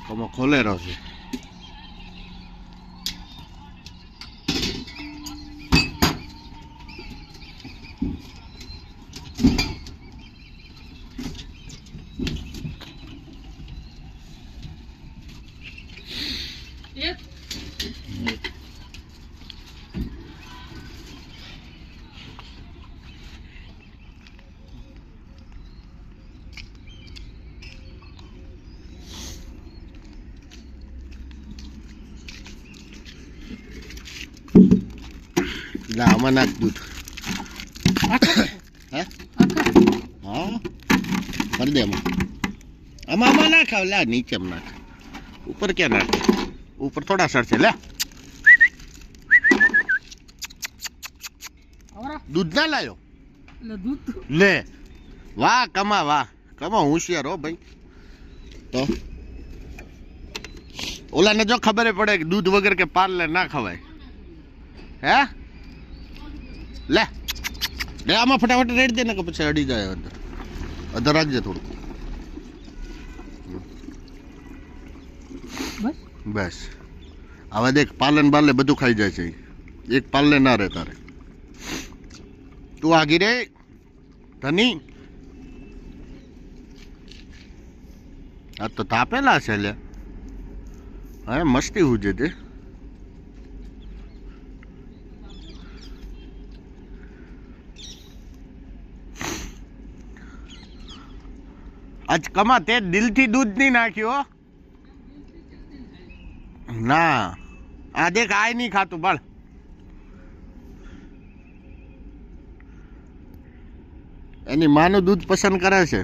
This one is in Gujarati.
કમો ખોલેરો છે. લા આમાં નાખ દૂધ. હે હા કરી દે આમાં આમાં નાખ. લા નીચે નાખ, ઉપર ક્યાં નાખ? ઉપર થોડા સર છે. લે દૂધ ના લાયો લે. વાહ કમા, વાહ કમા હોશિયાર હો ભાઈ. તો ઓલાને જો ખબર પડે કે દૂધ વગર કે પાર્લે ના ખવાય. હે લે લે આમાં ફટાફટ રેડી દે ને કે પછી અડી જાય. અંદર અધર રાખજે થોડું. બસ હવે દેખ પાલન બાલે બધું ખાઈ જાય છે. એક પાલને ના રહે તારે. તું આગી રે ધની. આ તો તાપેલા છે લે. હા મસ્તી હુજે તે. આજ કમા તે દિલથી દૂધ નહીં નાખ્યો ના. આ દેખ આય નહીં ખાતું બાળ. એની માનું દૂધ પસંદ કરે છે.